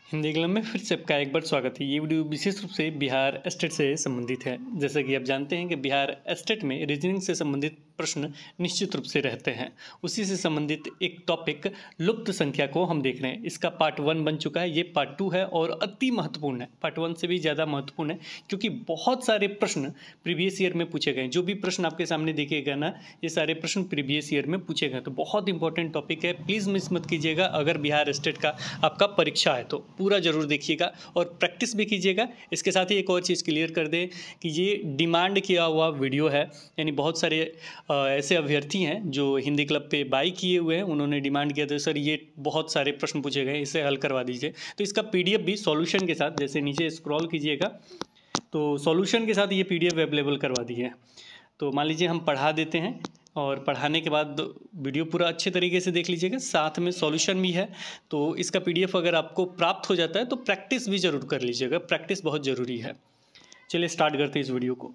Hindi club में फिर से आपका एक बार स्वागत है। ये वीडियो विशेष रूप से बिहार स्टेट से संबंधित है। जैसा कि आप जानते हैं कि बिहार स्टेट में रीजनिंग से संबंधित प्रश्न निश्चित रूप से रहते हैं। उसी से संबंधित एक टॉपिक लुप्त संख्या को हम देख रहे हैं। इसका पार्ट 1 बन चुका है, ये पार्ट 2 है और अति महत्वपूर्ण है। पार्ट 1 से भी ज़्यादा महत्वपूर्ण है क्योंकि बहुत सारे प्रश्न प्रीवियस ईयर में पूछे गए। जो भी प्रश्न आपके सामने देखेगा ना, ये सारे प्रश्न प्रीवियस ईयर में पूछे गए। तो बहुत इंपॉर्टेंट टॉपिक है, प्लीज़ मिस मत कीजिएगा। अगर बिहार स्टेट का आपका परीक्षा है तो पूरा जरूर देखिएगा और प्रैक्टिस भी कीजिएगा। इसके साथ ही एक और चीज़ क्लियर कर दें कि ये डिमांड किया हुआ वीडियो है, यानी बहुत सारे ऐसे अभ्यर्थी हैं जो हिंदी क्लब पे बाई किए हुए हैं। उन्होंने डिमांड किया था, सर ये बहुत सारे प्रश्न पूछे गए, इसे हल करवा दीजिए। तो इसका PDF भी सॉल्यूशन के साथ, जैसे नीचे स्क्रॉल कीजिएगा तो सॉल्यूशन के साथ ये PDF अवेलेबल करवा दिए हैं। तो मान लीजिए हम पढ़ा देते हैं और पढ़ाने के बाद वीडियो पूरा अच्छे तरीके से देख लीजिएगा, साथ में सॉल्यूशन भी है। तो इसका PDF अगर आपको प्राप्त हो जाता है तो प्रैक्टिस भी ज़रूर कर लीजिएगा, प्रैक्टिस बहुत ज़रूरी है। चलिए स्टार्ट करते हैं इस वीडियो को।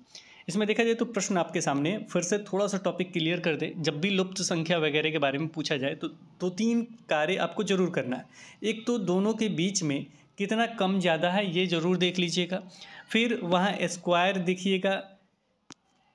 इसमें देखा जाए तो प्रश्न आपके सामने फिर से थोड़ा सा टॉपिक क्लियर कर दे। जब भी लुप्त संख्या वगैरह के बारे में पूछा जाए तो 2-3 कार्य आपको ज़रूर करना है। एक तो दोनों के बीच में कितना कम ज़्यादा है ये ज़रूर देख लीजिएगा। फिर वहाँ स्क्वायर देखिएगा,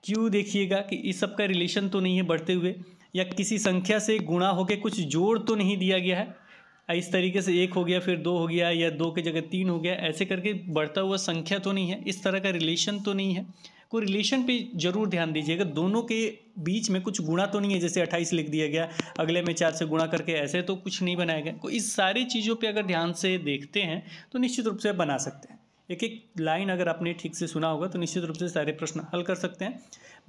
क्यों देखिएगा कि इस सब का रिलेशन तो नहीं है बढ़ते हुए, या किसी संख्या से गुणा होकर कुछ जोड़ तो नहीं दिया गया है। इस तरीके से 1 हो गया फिर 2 हो गया, या 2 की जगह 3 हो गया, ऐसे करके बढ़ता हुआ संख्या तो नहीं है, इस तरह का रिलेशन तो नहीं है। कोई रिलेशन पे जरूर ध्यान दीजिएगा। दोनों के बीच में कुछ गुणा तो नहीं है, जैसे 28 लिख दिया गया, अगले में 4 से गुणा करके, ऐसे तो कुछ नहीं बनाया गया। तो इस सारी चीज़ों पे अगर ध्यान से देखते हैं तो निश्चित रूप से बना सकते हैं। एक एक लाइन अगर आपने ठीक से सुना होगा तो निश्चित रूप से सारे प्रश्न हल कर सकते हैं।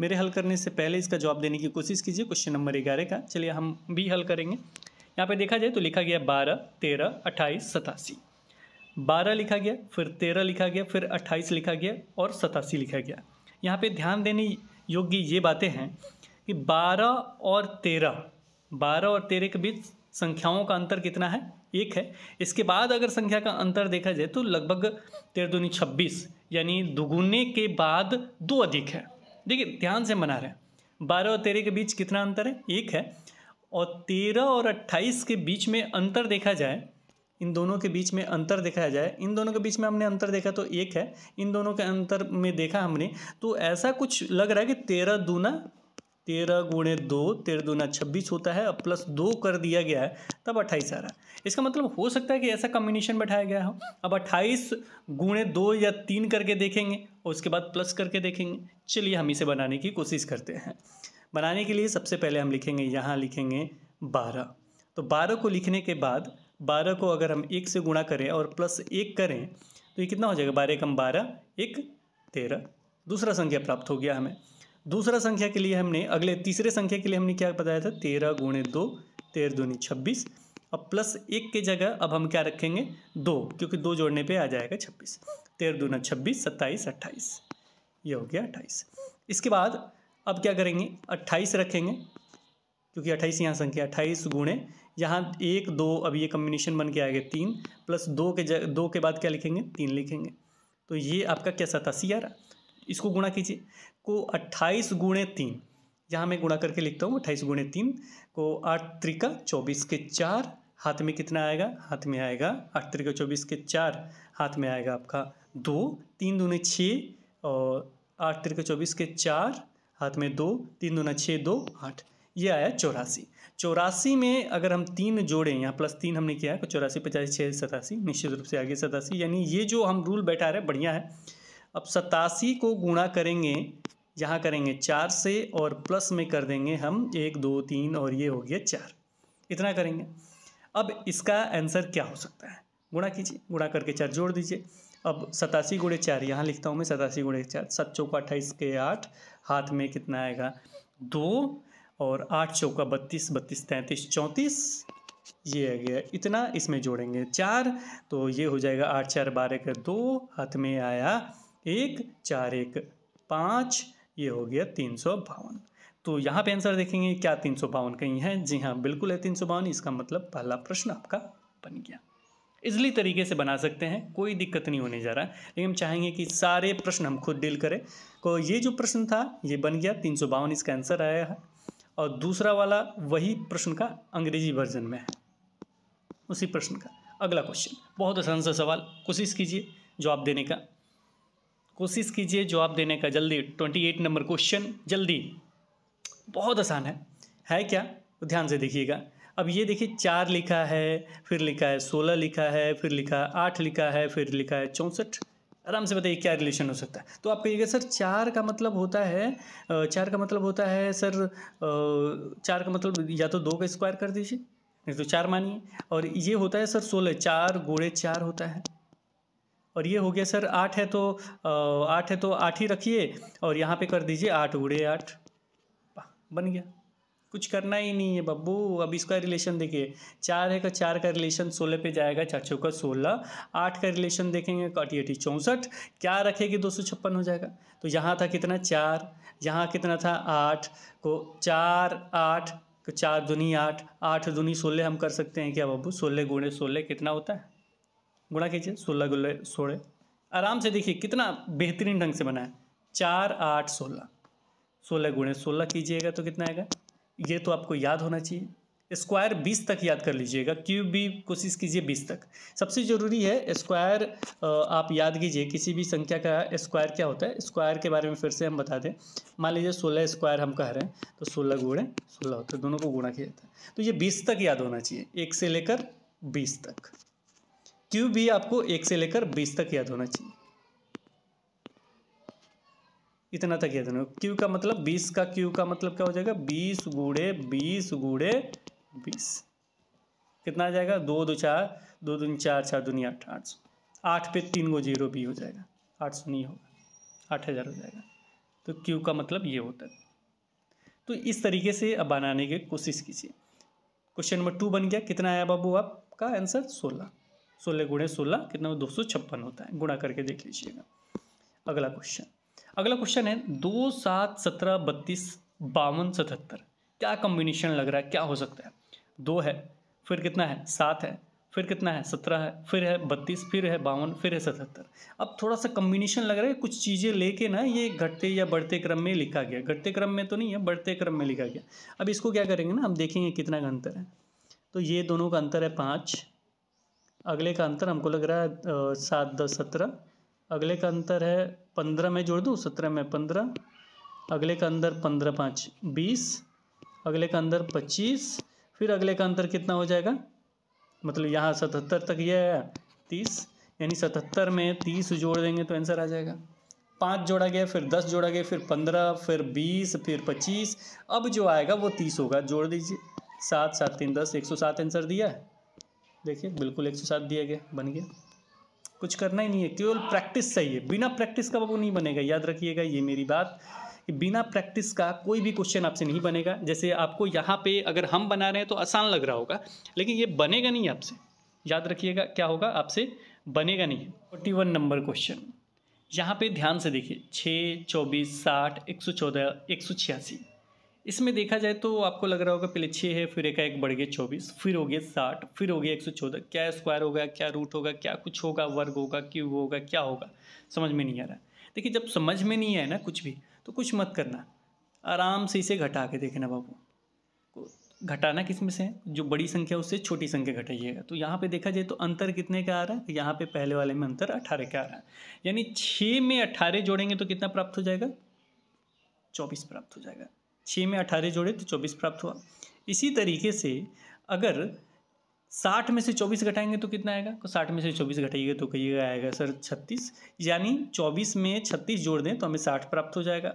मेरे हल करने से पहले इसका जवाब देने की कोशिश कीजिए। क्वेश्चन नंबर 11 का चलिए हम भी हल करेंगे। यहाँ पे देखा जाए तो लिखा गया 12, 13, 28, 87। 12 लिखा गया, फिर 13 लिखा गया, फिर 28 लिखा गया और 87 लिखा गया। यहाँ पे ध्यान देने योग्य ये बातें हैं कि 12 और 13 के बीच संख्याओं का अंतर कितना है? 1 है। इसके बाद अगर संख्या का अंतर देखा जाए तो लगभग 13 दूनी 26, यानी दुगुने के बाद 2 अधिक है। देखिए ध्यान से बना रहे हैं, 12 और 13 के बीच कितना अंतर है? 1 है। और 13 और 28 के बीच में अंतर देखा जाए, इन दोनों के बीच में अंतर देखा जाए, इन दोनों के बीच में हमने अंतर देखा तो 1 है। इन दोनों के अंतर में देखा हमने तो ऐसा कुछ लग रहा है कि 13 गुणे 2, 13 दूना 26 होता है। अब प्लस 2 कर दिया गया है तब 28 आ रहा है। इसका मतलब हो सकता है कि ऐसा कॉम्बिनेशन बैठाया गया हो। अब 28 गुणे 2 या 3 करके देखेंगे और उसके बाद प्लस करके देखेंगे। चलिए हम इसे बनाने की कोशिश करते हैं। बनाने के लिए सबसे पहले हम लिखेंगे, यहाँ लिखेंगे 12। तो 12 को लिखने के बाद 12 को अगर हम 1 से गुणा करें और प्लस 1 करें तो ये कितना हो जाएगा? 12 कम 12, 1 13। दूसरा संख्या प्राप्त हो गया हमें। दूसरा संख्या के लिए हमने तीसरे संख्या के लिए हमने क्या बताया था? 13 गुणे 2, 13 दूनी 26। अब प्लस 1 के जगह अब हम क्या रखेंगे? 2, क्योंकि 2 जोड़ने पे आ जाएगा 26। 13 दूना 26, 27, 28, ये हो गया 28। इसके बाद अब क्या करेंगे? 28 रखेंगे, क्योंकि 28 यहाँ संख्या। 28 गुणे यहाँ 1 2, अब ये कम्बिनेशन बन के आएगा 3, प्लस 2 के बाद क्या लिखेंगे? 3 लिखेंगे। तो ये आपका क्या 87 आ रहा। इसको गुणा कीजिए को 28 गुणे 3, यहाँ मैं गुणा करके लिखता हूँ। 28 गुणे 3 को 8 त्रिका 24 के 4, हाथ में कितना आएगा? हाथ में आएगा 8 त्रिका 24 के 4, हाथ में आएगा आपका 2, 3 दूने 6 और 8 त्रिका 24 के 4, हाथ में 2, 3 दूना 6, 2 8, ये आया 84। 84 में अगर हम 3 जोड़ें, यहाँ प्लस 3 हमने किया है तो 84, 85, 6, 87, निश्चित रूप से आगे 87। यानी ये जो हम रूल बैठा रहे बढ़िया है। अब 87 को गुणा करेंगे, यहाँ करेंगे 4 से और प्लस में कर देंगे हम 1 2 3 और ये हो गया 4, इतना करेंगे। अब इसका आंसर क्या हो सकता है? गुणा कीजिए, गुणा करके 4 जोड़ दीजिए। अब 87 गुणे 4 यहाँ लिखता हूँ मैं, 87 गुणे 4, 7 चौका 28 के 8, हाथ में कितना आएगा? 2 और 8 चौका 32, 32 33 34, ये आ गया इतना। इसमें जोड़ेंगे 4 तो ये हो जाएगा 8 4 12 का 2, हाथ में आया 1, 4 1 5, ये हो गया 352। तो यहाँ पे आंसर देखेंगे क्या 352 कहीं है? जी हाँ, बिल्कुल है 352। इसका मतलब पहला प्रश्न आपका बन गया। इजली तरीके से बना सकते हैं, कोई दिक्कत नहीं होने जा रहा है। लेकिन हम चाहेंगे कि सारे प्रश्न हम खुद डील करें। तो ये जो प्रश्न था ये बन गया 352, इसका आंसर आया है। और दूसरा वाला वही प्रश्न का अंग्रेजी वर्जन में है, उसी प्रश्न का अगला क्वेश्चन, बहुत आसान सा सवाल, कोशिश कीजिए जवाब देने का, कोशिश कीजिए जवाब देने का जल्दी। 28 नंबर क्वेश्चन, जल्दी, बहुत आसान है क्या? तो ध्यान से देखिएगा। अब ये देखिए 4 लिखा है, फिर लिखा है 16 लिखा है, फिर लिखा है 8 लिखा है, फिर लिखा है 64। आराम से बताइए क्या रिलेशन हो सकता है। तो आप कहिएगा सर 4 का मतलब होता है 4 का मतलब होता है सर 4 का मतलब या तो 2 का स्क्वायर कर दीजिए, नहीं तो 4 मानिए। और ये होता है सर 16, 4 गुणे 4 होता है। और ये हो गया सर 8 है तो 8 है तो 8 ही रखिए और यहाँ पे कर दीजिए 8 गुणे 8, बन गया। कुछ करना ही नहीं है बब्बू। अब इसका रिलेशन देखिए, 4 है का 4 का रिलेशन 16 पे जाएगा, 4 चौका 16, 8 का रिलेशन देखेंगे काटी 64, क्या रखेगी 256 हो जाएगा। तो यहाँ था कितना 4, यहाँ कितना था 8 को 4 8 को 4 दूनी 8, 8 दूनी 16 हम कर सकते हैं क्या बब्बू? 16 गुणे 16 कितना होता है? गुणा कीजिए, 16 गुणे 16। आराम से देखिए कितना बेहतरीन ढंग से बना है, 4 8 16, 16 गुणे 16 कीजिएगा तो कितना आएगा? ये तो आपको याद होना चाहिए। स्क्वायर 20 तक याद कर लीजिएगा, क्यूब भी कोशिश कीजिए 20 तक। सबसे ज़रूरी है स्क्वायर, आप याद कीजिए किसी भी संख्या का स्क्वायर क्या होता है। स्क्वायर के बारे में फिर से हम बता दें। मान लीजिए 16 स्क्वायर हम कह रहे हैं तो 16 गुणे 16 होता है, दोनों को गुणा किया जाता है। तो ये 20 तक याद होना चाहिए, 1 से लेकर 20 तक। क्यूब भी आपको 1 से लेकर 20 तक याद होना चाहिए, इतना तक याद होना। क्यू का मतलब 20 का क्यू का मतलब क्या हो जाएगा? 20 गुणे 20 गुणे 20 कितना आ जाएगा? 2 2 4, 2 दूनी 4, 4 दूनी 8, 800। 8 पे 3 गो 0 भी हो जाएगा, 800 नहीं होगा, 8000 हो जाएगा। तो क्यू का मतलब ये होता है। तो इस तरीके से अब बनाने की कोशिश कीजिए। क्वेश्चन नंबर 2 बन गया। कितना आया बाबू आपका आंसर? 16। 16 गुणे 16 कितना? 256 होता है। गुणा करके देख लीजिएगा। अगला क्वेश्चन है 2 7 17 32 52 77। क्या कॉम्बिनेशन लग रहा है, क्या हो सकता है? 2 है, फिर कितना है? 7 है, फिर कितना है? 17 है, फिर है 32, फिर है 52, फिर है 77। अब थोड़ा सा कॉम्बिनेशन लग रहा है, कुछ चीज़ें लेके ना ये घटते या बढ़ते क्रम में लिखा गया। घटते क्रम में तो नहीं है, बढ़ते क्रम में लिखा गया। अब इसको क्या करेंगे ना, हम देखेंगे कितना का अंतर है। तो ये दोनों का अंतर है 5। अगले का अंतर हमको लग रहा है 7 10 17। अगले का अंतर है 15 में जोड़ दूँ, 17 में 15। अगले का अंदर 15 5 20। अगले का अंदर 25। फिर अगले का अंतर कितना हो जाएगा? मतलब यहाँ 77 तक ये है 30, यानी 77 में 30 जोड़ देंगे तो आंसर आ जाएगा। 5 जोड़ा गया, फिर 10 जोड़ा गया, फिर 15, फिर 20, फिर 25। अब जो आएगा वो 30 होगा। जोड़ दीजिए, 7 7 3 10, 107 आंसर दिया है। देखिए बिल्कुल 107 दिया गया, बन गया। कुछ करना ही नहीं है, केवल प्रैक्टिस चाहिए। बिना प्रैक्टिस का वो नहीं बनेगा, याद रखिएगा ये मेरी बात कि बिना प्रैक्टिस का कोई भी क्वेश्चन आपसे नहीं बनेगा। जैसे आपको यहाँ पे अगर हम बना रहे हैं तो आसान लग रहा होगा, लेकिन ये बनेगा नहीं आपसे। याद रखिएगा क्या होगा, आपसे बनेगा नहीं। 41 नंबर क्वेश्चन, यहाँ पे ध्यान से देखिए। 6 24 60 114 186। इसमें देखा जाए तो आपको लग रहा होगा पहले 6 है, फिर एक बढ़ गया 24, फिर हो गया 60, फिर हो गया 114। क्या स्क्वायर होगा, क्या रूट होगा, क्या कुछ होगा, वर्ग होगा, क्यूब होगा, क्या होगा, समझ में नहीं आ रहा। देखिए जब समझ में नहीं आए ना कुछ भी, तो कुछ मत करना, आराम से इसे घटा के देखना बाबू। घटाना किस में से है? जो बड़ी संख्या उससे छोटी संख्या घटाइएगा। तो यहाँ पे देखा जाए तो अंतर कितने का आ रहा है? यहाँ पे पहले वाले में अंतर 18 का आ रहा है, यानी 6 में 18 जोड़ेंगे तो कितना प्राप्त हो जाएगा? 24 प्राप्त हो जाएगा। 6 में 18 जोड़े तो 24 प्राप्त हुआ। इसी तरीके से अगर 60 में से 24 घटाएंगे तो कितना आएगा? तो 60 में से 24 घटाइएगा तो कहिएगा आएगा सर 36, यानी 24 में 36 जोड़ दें तो हमें 60 प्राप्त हो जाएगा।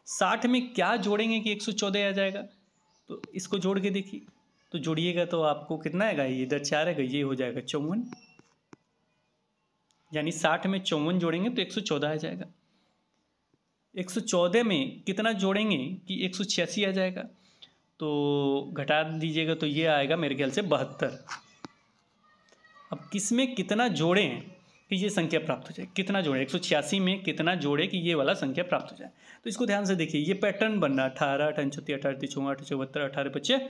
60 में क्या जोड़ेंगे कि 114 आ जाएगा? तो इसको जोड़ के देखिए, तो जोड़िएगा तो आपको कितना आएगा? ये इधर 4 आएगा, ये हो जाएगा 54, यानी 60 में 54 जोड़ेंगे तो 114 आ जाएगा। 114 में कितना जोड़ेंगे कि 186 आ जाएगा? तो घटा दीजिएगा तो ये आएगा मेरे ख्याल से 72। अब किस में कितना जोड़ें कि ये संख्या प्राप्त हो जाए? कितना जोड़े 186 में कितना जोड़े कि ये वाला संख्या प्राप्त हो जाए? तो इसको ध्यान से देखिए, ये पैटर्न बनना 18 18 36 18 30 34 74 18 25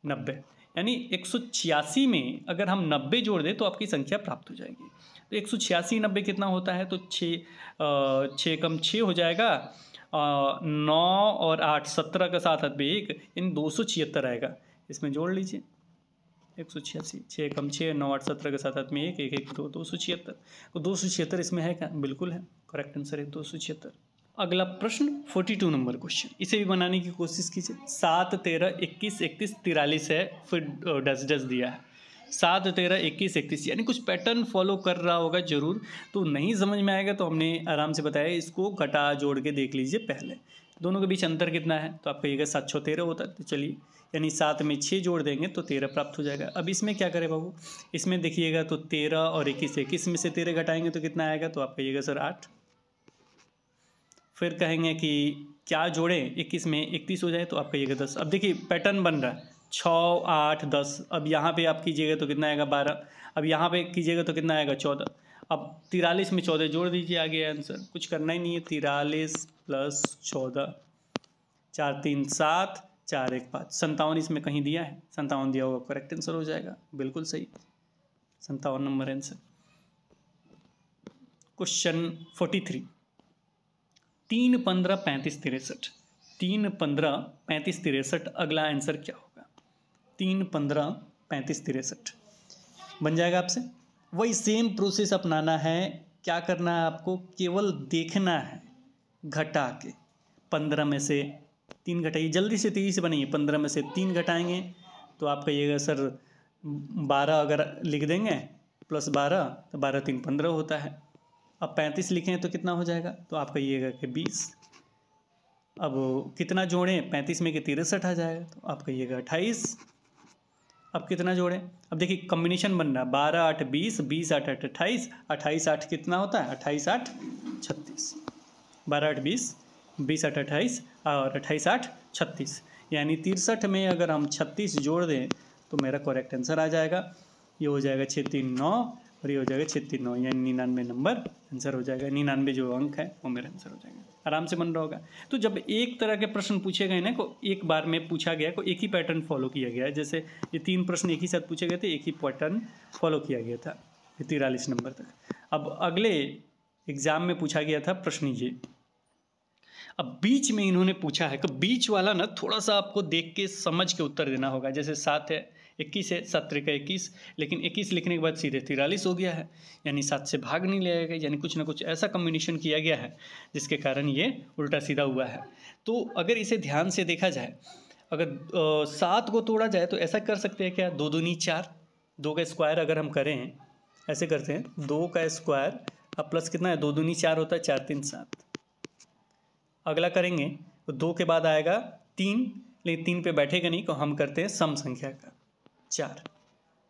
90, यानी 186 में अगर हम 90 जोड़ दें तो आपकी संख्या प्राप्त हो जाएगी। तो 186 90 कितना होता है? तो 6 कम 6 हो जाएगा, 9 और 8 17 का 7 हाथ पे 1, इन 276 आएगा। इसमें जोड़ लीजिए, 186, 6 कम 6, 9 8 17 के साथ में 1 1 1 2 276। तो 276 इसमें है क्या? बिल्कुल है, करेक्ट आंसर है 276। अगला प्रश्न 42 नंबर क्वेश्चन, इसे भी बनाने की कोशिश कीजिए। 7 13 21 31 43 है, फिर डस डस दिया है। 7 13 21 31 यानी कुछ पैटर्न फॉलो कर रहा होगा जरूर। तो नहीं समझ में आएगा तो हमने आराम से बताया, इसको घटा जोड़ के देख लीजिए पहले, दोनों के बीच अंतर कितना है। तो आपका ये 7 6 13 होता है, तो चलिए यानी 7 में 6 जोड़ देंगे तो 13 प्राप्त हो जाएगा। अब इसमें क्या करें बाबू, इसमें देखिएगा तो 13 और 21, 21 में से 13 घटाएंगे तो कितना आएगा, तो आप कहिएगा सर 8। फिर कहेंगे कि क्या जोड़ें, 21 में 31 हो जाए तो आप कहिएगा 10। अब देखिए पैटर्न बन रहा है 6 8 10। अब यहाँ पे आप कीजिएगा तो कितना आएगा 12। अब यहाँ पे कीजिएगा तो कितना आएगा 14। अब 43 में 14 जोड़ दीजिए, आ गया आंसर, कुछ करना ही नहीं है। 43 प्लस 14, 4 3 7, 4 1 5, 57 इसमें कहीं दिया है, 57 दिया होगा, करेक्ट आंसर हो जाएगा, बिल्कुल सही, 57 नंबर आंसर। क्वेश्चन 43, 3 15 35 63, 3 15 35 63, अगला आंसर क्या होगा? 3 15 35 63 बन जाएगा आपसे। वही सेम प्रोसेस अपनाना है, क्या करना है आपको, केवल देखना है घटा के। 15 में से 3 घटाइए, जल्दी से तेजी से बनाइए। 15 में से 3 घटाएंगे तो आप कहिएगा सर 12, अगर लिख देंगे प्लस 12 तो 12 3 15 होता है। अब 35 लिखें तो कितना हो जाएगा, तो आप कहिएगा कि 20। अब कितना जोड़ें, 35 में कि 63 आ जाएगा, तो आप कहिएगा 28। अब कितना जोड़ें, अब देखिए कॉम्बिनेशन बन रहा है 12 8 20, 20 8 8 28, 28 8 कितना होता है, 28 8 36, 12 8 20, 20 8 28 और 28 8 36, यानी 63 में अगर हम 36 जोड़ दें तो मेरा करेक्ट आंसर आ जाएगा। ये हो जाएगा 6 3 9 और ये हो जाएगा 6 3 9, यानी 99 नंबर आंसर हो जाएगा। 99 जो अंक है वो मेरा आंसर हो जाएगा, आराम से बन रहा होगा। तो जब एक तरह के प्रश्न पूछे गए ना, को एक बार में पूछा गया, को एक ही पैटर्न फॉलो किया गया है, जैसे ये 3 प्रश्न एक ही साथ पूछे गए थे, एक ही पैटर्न फॉलो किया गया था 43 नंबर तक। अब अगले एग्जाम में पूछा गया था प्रश्न ये, अब बीच में इन्होंने पूछा है कि बीच वाला ना थोड़ा सा आपको देख के समझ के उत्तर देना होगा। जैसे 7 है 21 है, 7 3 21, लेकिन 21 लिखने के बाद सीधे 43 हो गया है, यानी 7 से भाग नहीं लिया गया, यानी कुछ ना कुछ ऐसा कम्बिनेशन किया गया है जिसके कारण ये उल्टा सीधा हुआ है। तो अगर इसे ध्यान से देखा जाए, अगर 7 को तोड़ा जाए तो ऐसा कर सकते हैं क्या, 2 दूनी 4, 2 का स्क्वायर अगर हम करें, ऐसे करते हैं 2 का स्क्वायर अब प्लस कितना है, 2 दूनी 4 होता है, 4 3 7। अगला करेंगे तो 2 के बाद आएगा 3, लेकिन 3 पे बैठेगा नहीं, तो हम करते हैं सम संख्या का 4,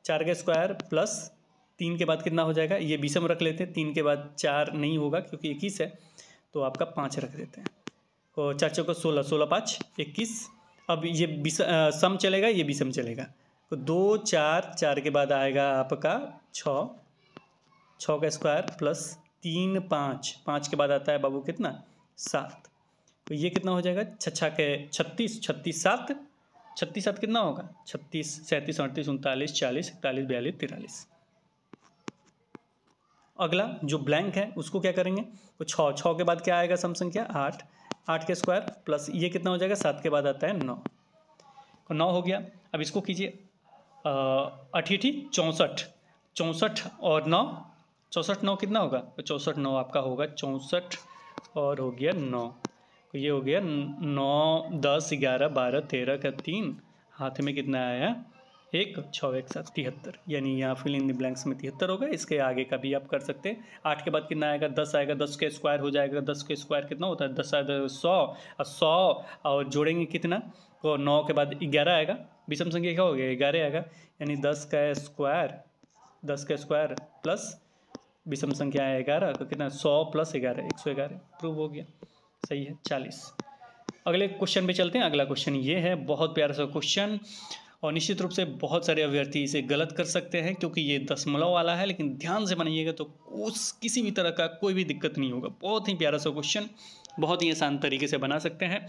4 का स्क्वायर प्लस 3 के बाद कितना हो जाएगा, ये विषम रख लेते हैं, 3 के बाद 4 नहीं होगा क्योंकि 21 है, तो आपका 5 रख देते हैं, और 4 चौका 16, 16 5 21। अब ये सम चलेगा, ये विषम चलेगा, तो 2 4, 4 के बाद आएगा आपका 6, 6 का स्क्वायर प्लस 3 5, 5 के बाद आता है बाबू कितना 7, तो ये कितना हो जाएगा 6 के 36, 36 7, 36 7 कितना होगा 36, 37 38 39 40 41 42 43। अगला जो ब्लैंक है उसको क्या करेंगे, तो 6, 6 के बाद क्या आएगा सम संख्या 8, 8 के स्क्वायर प्लस ये कितना हो जाएगा 7 के बाद आता है 9, तो 9 हो गया। अब इसको कीजिए 8 64, 64 और 9, 64 9 कितना होगा, तो 64 9 आपका होगा 64 और हो गया 9, तो ये हो गया 9 10 11 12 13 का 3, हाथ में कितना आया 1, 6 1 7 73, यानी यहाँ फिल इन द ब्लैंक्स में 73 होगा। इसके आगे का भी आप कर सकते हैं। 8 के बाद कितना आएगा 10 आएगा, 10 के स्क्वायर हो जाएगा, 10 के स्क्वायर कितना होता है 10 100 और 100 और जोड़ेंगे कितना, तो 9 के बाद 11 आएगा, विषम संख्या क्या हो गया 11 आएगा, यानी 10 का स्क्वायर प्लस विषम संख्या है 11, तो कितना 100 प्लस 11 111, प्रूव हो गया, सही है 40। अगले क्वेश्चन पे चलते हैं। अगला क्वेश्चन ये है, बहुत प्यारा सा क्वेश्चन, और निश्चित रूप से बहुत सारे अभ्यर्थी इसे गलत कर सकते हैं क्योंकि ये दशमलव वाला है, लेकिन ध्यान से बनाइएगा तो किसी भी तरह का कोई भी दिक्कत नहीं होगा। बहुत ही प्यारा सा क्वेश्चन, बहुत ही आसान तरीके से बना सकते हैं।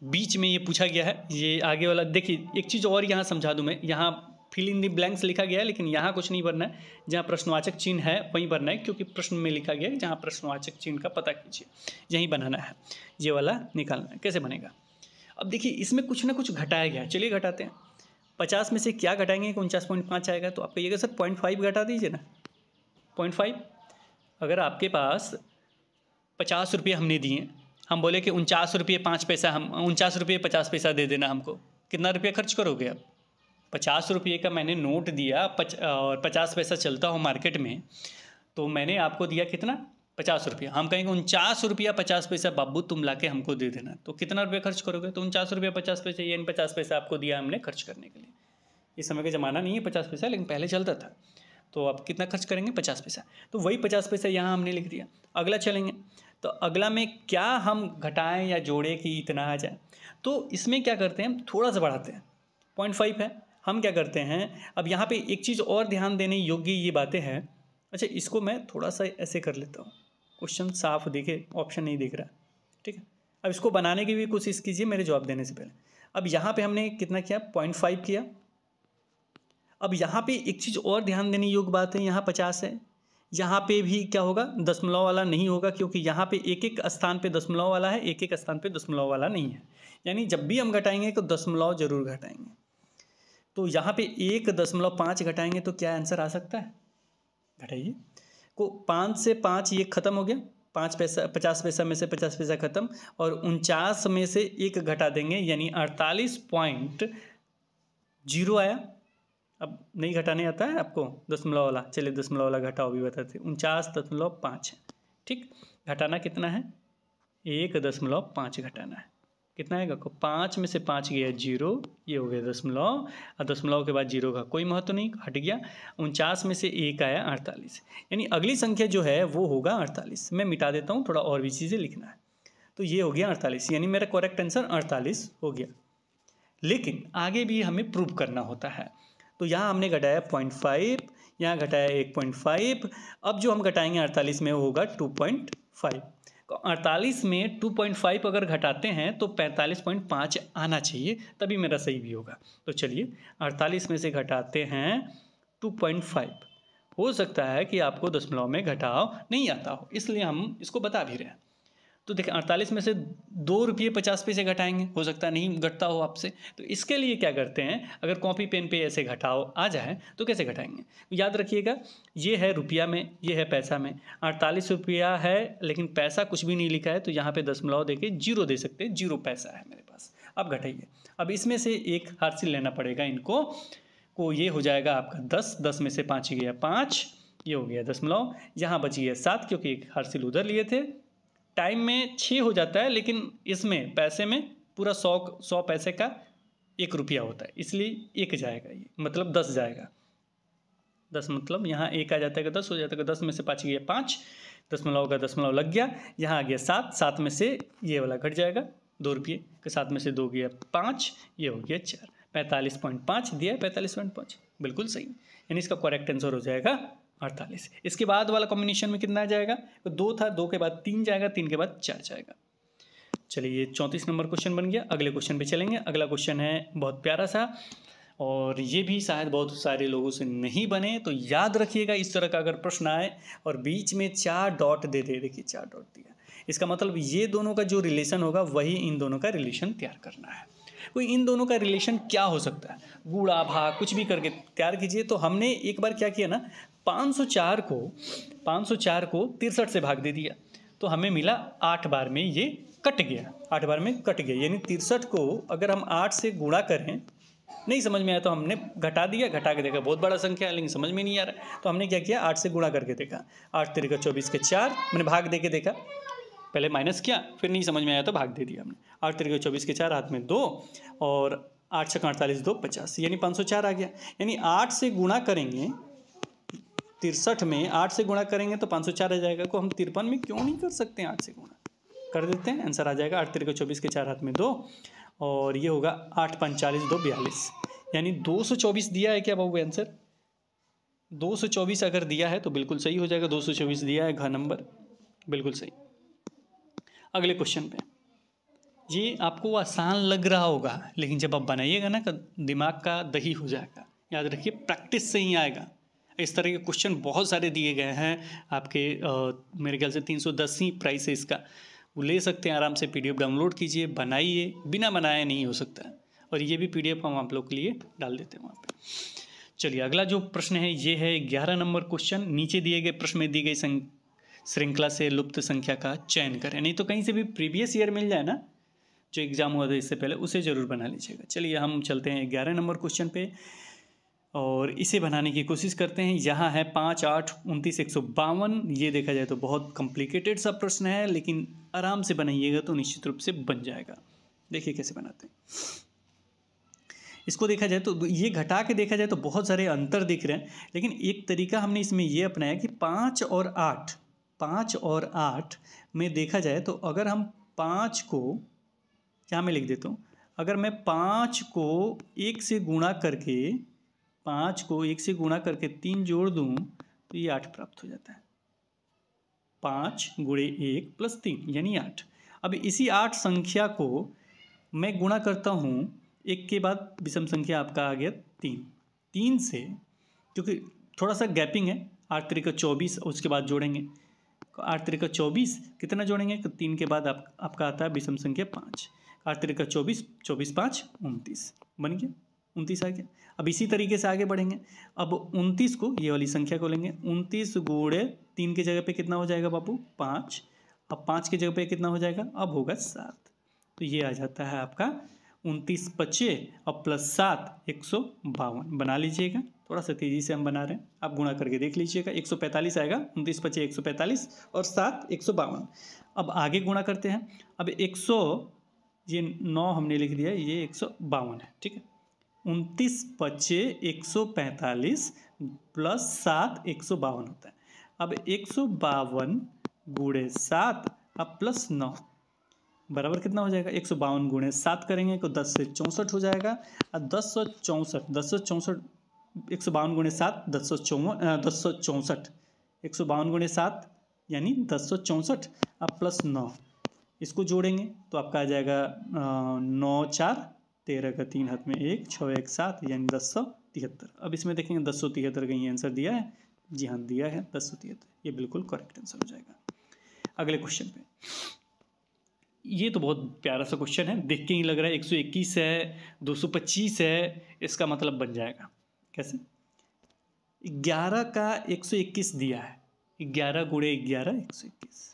बीच में ये पूछा गया है, ये आगे वाला देखिए, एक चीज़ और यहाँ समझा दूँ मैं, यहाँ फिल इन दी ब्लैंक्स लिखा गया है, लेकिन यहाँ कुछ नहीं भरना है, जहाँ प्रश्नवाचक चिन्ह है वहीं भरना है, क्योंकि प्रश्न में लिखा गया है जहाँ प्रश्नवाचक चिन्ह का पता कीजिए, यहीं बनाना है, ये वाला निकालना है। कैसे बनेगा, अब देखिए इसमें कुछ ना कुछ घटाया गया है, चलिए घटाते हैं। 50 में से क्या घटाएंगे कि 49.5 आएगा, तो आप कहिएगा सर 0.5 घटा दीजिए ना, 0.5। अगर आपके पास 50 रुपये हमने दिए, हम बोले कि 49 रुपये 5 पैसा, हम 49 रुपये 50 पैसा दे देना हमको, कितना रुपया खर्च करोगे आप? 50 रुपये का मैंने नोट दिया और 50 पैसा चलता हो मार्केट में, तो मैंने आपको दिया कितना? 50 रुपया। हम कहेंगे 49 रुपया 50 पैसा बाबू तुम लाके हमको दे देना, तो कितना रुपया खर्च करोगे? तो 49 रुपया 50 पैसे, यानी 50 पैसा आपको दिया हमने खर्च करने के लिए। इस समय का ज़माना नहीं है 50 पैसा, लेकिन पहले चलता था। तो आप कितना खर्च करेंगे? 50 पैसा। तो वही 50 पैसा यहाँ हमने लिख दिया। अगला चलेंगे, तो अगला में क्या हम घटाएं या जोड़ें कि इतना आ जाए? तो इसमें क्या करते हैं, हम थोड़ा सा बढ़ाते हैं। 0.5 है, हम क्या करते हैं, अब यहाँ पे एक चीज़ और ध्यान देने योग्य ये बातें हैं। अच्छा, इसको मैं थोड़ा सा ऐसे कर लेता हूँ, क्वेश्चन साफ दिखे, ऑप्शन नहीं दिख रहा, ठीक है। अब इसको बनाने की भी कोशिश कीजिए मेरे जवाब देने से पहले। अब यहाँ पे हमने कितना किया? 0.5 किया। अब यहाँ पे एक चीज़ और ध्यान देने योग्य बात है, यहाँ 50 है, यहाँ पे भी क्या होगा? दशमलव वाला नहीं होगा, क्योंकि यहाँ पे एक एक स्थान पे दशमलव वाला है, एक एक स्थान पे दशमलव वाला नहीं है। यानी जब भी हम घटाएंगे तो दशमलव जरूर घटाएंगे। तो यहाँ पे 1.5 घटाएंगे तो क्या आंसर आ सकता है? घटाइए को 5 से 5 ये ख़त्म हो गया, 5 पैसा 50 पैसा में से 50 पैसा ख़त्म, और 49 में से 1 घटा देंगे यानी 48.0 आया। अब नहीं घटाने आता है आपको दशमलव वाला, चलिए दशमलव वाला घटाओ भी बताते। 49.5 है, ठीक। घटाना कितना है? 1.5 घटाना है। कितना आएगा? 5 में से 5 गया 0, ये हो गया दशमलव, और दशमलव के बाद 0 का कोई महत्व नहीं, हट गया। 49 में से 1 आया 48, यानी अगली संख्या जो है वो होगा 48। मैं मिटा देता हूँ, थोड़ा और भी चीज़ें लिखना है। तो ये हो गया 48, यानी मेरा करेक्ट आंसर 48 हो गया। लेकिन आगे भी हमें प्रूव करना होता है। तो यहाँ हमने घटाया 0.5, यहाँ घटाया 1.5। अब जो हम घटाएंगे 48 में वो होगा 2.5। 48 में 2.5 अगर घटाते हैं तो 45.5 आना चाहिए, तभी मेरा सही भी होगा। तो चलिए 48 में से घटाते हैं 2.5। हो सकता है कि आपको दशमलव में घटाव नहीं आता हो, इसलिए हम इसको बता भी रहे हैं। तो देखिए 48 में से 2.50 घटाएंगे, हो सकता है नहीं घटता हो आपसे। तो इसके लिए क्या करते हैं, अगर कॉपी पेन पे ऐसे घटाओ आ जाए तो कैसे घटाएंगे? याद रखिएगा, ये है रुपया में, ये है पैसा में। 48 रुपया है लेकिन पैसा कुछ भी नहीं लिखा है, तो यहाँ पे दशमलव देके 0 दे सकते हैं, 0 पैसा है मेरे पास। अब घटाइए, अब इसमें से एक हासिल लेना पड़ेगा इनको को, ये हो जाएगा आपका 10 में से 5 गया 5, ये हो गया दशमलव। यहाँ बच गया 7, क्योंकि एक हासिल उधर लिए थे। टाइम में 6 हो जाता है, लेकिन इसमें पैसे में पूरा 100 पैसे का 1 रुपया होता है, इसलिए 1 जाएगा, ये मतलब 10 जाएगा। 10 मतलब यहाँ 1 आ जाता है, 10 हो जाता है। 10 में से 5 गया 5, दशमलव का दशमलव लग गया। यहाँ आ गया 7, 7 में से ये वाला घट जाएगा 2 रुपये के, 7 में से 2 गया 5, ये हो गया 4। 45.5 दिया, 45.5 बिल्कुल सही, यानी इसका करेक्ट आंसर हो जाएगा 48। इसके बाद वाला कॉम्बिनेशन में कितना आ जाएगा? तो 2 था, 2 के बाद 3 जाएगा, 3 के बाद 4 जाएगा। चलिए ये 34 नंबर क्वेश्चन बन गया। अगले क्वेश्चन पे चलेंगे। अगला क्वेश्चन है बहुत प्यारा सा, और ये भी शायद बहुत सारे लोगों से नहीं बने, तो याद रखिएगा इस तरह का अगर प्रश्न आए और बीच में 4 डॉट दे दे, देखिए 4 डॉट दिया, इसका मतलब ये दोनों का जो रिलेशन होगा वही इन दोनों का रिलेशन तैयार करना है। कोई इन दोनों का रिलेशन क्या हो सकता है? गुणा भाग कुछ भी करके तैयार कीजिए। तो हमने एक बार क्या किया ना, 504 को 63 से भाग दे दिया, तो हमें मिला 8 बार में ये कट गया, 8 बार में कट गया। यानी 63 को अगर हम 8 से गुणा करें, नहीं समझ में आया तो हमने घटा दिया, घटा के देखा बहुत बड़ा संख्या है लेकिन समझ में नहीं आ रहा, तो हमने क्या किया 8 से गुणा करके देखा। 8 3 24 के 4, मैंने भाग दे के देखा, पहले माइनस किया, फिर नहीं समझ में आया तो भाग दे दिया हमने। 8 3 24 के 4, हाथ में 2, और 8 6 48 2 50, यानी 504 आ गया। यानी 8 से गुणा करेंगे 63 में, 8 से गुणा करेंगे तो 504 आ जाएगा। को हम 53 में क्यों नहीं कर सकते हैं? 8 से गुणा कर देते हैं, आंसर आ जाएगा 8 3 24 के 4, हाथ में 2, और ये होगा 8 5 40 2 42, यानी 224 दिया है क्या बाबू आंसर? 224 अगर दिया है तो बिल्कुल सही हो जाएगा। 224 दिया है, घ नंबर बिल्कुल सही। अगले क्वेश्चन पे, ये आपको आसान लग रहा होगा लेकिन जब आप बनाइएगा ना तो दिमाग का दही हो जाएगा। याद रखिए प्रैक्टिस से ही आएगा। इस तरह के क्वेश्चन बहुत सारे दिए गए हैं आपके, मेरे ख्याल से 310 ही प्राइस है इसका, वो ले सकते हैं आराम से। PDF डाउनलोड कीजिए, बनाइए, बिना बनाए नहीं हो सकता है। और ये भी PDF हम आप लोग के लिए डाल देते हैं वहाँ पे। चलिए अगला जो प्रश्न है ये है 11 नंबर क्वेश्चन। नीचे दिए गए प्रश्न में दी गई श्रृंखला से लुप्त संख्या का चयन करें। नहीं तो कहीं से भी प्रीवियस ईयर मिल जाए ना, जो एग्जाम हुआ था इससे पहले, उसे ज़रूर बना लीजिएगा। चलिए हम चलते हैं 11 नंबर क्वेश्चन पे और इसे बनाने की कोशिश करते हैं। यहाँ है 5, 8, 29, 152। ये देखा जाए तो बहुत कॉम्प्लिकेटेड सा प्रश्न है, लेकिन आराम से बनाइएगा तो निश्चित रूप से बन जाएगा। देखिए कैसे बनाते हैं इसको। देखा जाए तो ये घटा के देखा जाए तो बहुत सारे अंतर दिख रहे हैं, लेकिन एक तरीका हमने इसमें ये अपनाया कि 5 और 8 में देखा जाए तो अगर हम 5 को यहाँ मैं लिख देता हूँ, अगर मैं 5 को 1 से गुणा करके 3 जोड़ दूँ तो ये 8 प्राप्त हो जाता है। 5 गुणे 1 प्लस 3 यानी 8। अब इसी 8 संख्या को मैं गुणा करता हूँ, 1 के बाद विषम संख्या आपका आ गया 3 से, क्योंकि थोड़ा सा गैपिंग है। 8 3 का 24, उसके बाद जोड़ेंगे 8 3 का 24, कितना जोड़ेंगे तो 3 के बाद आपका आता है विषम संख्या 5। 8 3 का 24, 24 5 29 बन गया, 29 आ गया। अब इसी तरीके से आगे बढ़ेंगे। अब 29 को, ये वाली संख्या को लेंगे, 29 गुणे 3 की जगह पे कितना हो जाएगा बाबू 5। अब 5 की जगह पे कितना हो जाएगा, अब होगा 7। तो ये आ जाता है आपका 29 25 और प्लस 7 152 बना लीजिएगा। थोड़ा सा तेज़ी से हम बना रहे हैं, आप गुणा करके देख लीजिएगा। 145 आएगा, 29 25 145 और 7 152। अब आगे गुणा करते हैं। अब 100, ये 9 हमने लिख दिया, ये 152 है, ठीक है। 29 25 145 प्लस 7 152 होता है। अब 152 गुणे 7 अब प्लस 9 बराबर कितना हो जाएगा, 152 गुणे 7 करेंगे तो 10 से 64 हो जाएगा। और 1064 152 गुणे 7 1064 152 गुणे 7 यानी 1064। अब प्लस 9 इसको जोड़ेंगे तो आपका आ जाएगा 9 4 13 का 3 हाथ में 1 6 1 7 यानी 1073। अब इसमें देखेंगे 1073 का ये आंसर दिया है, जी हाँ दिया है 1073, ये बिल्कुल करेक्ट आंसर हो जाएगा। अगले क्वेश्चन पे, ये तो बहुत प्यारा सा क्वेश्चन है, देख के ही लग रहा है 121 है 225 है, इसका मतलब बन जाएगा कैसे। 11 का 121 दिया है, 11 गुणे 11 121,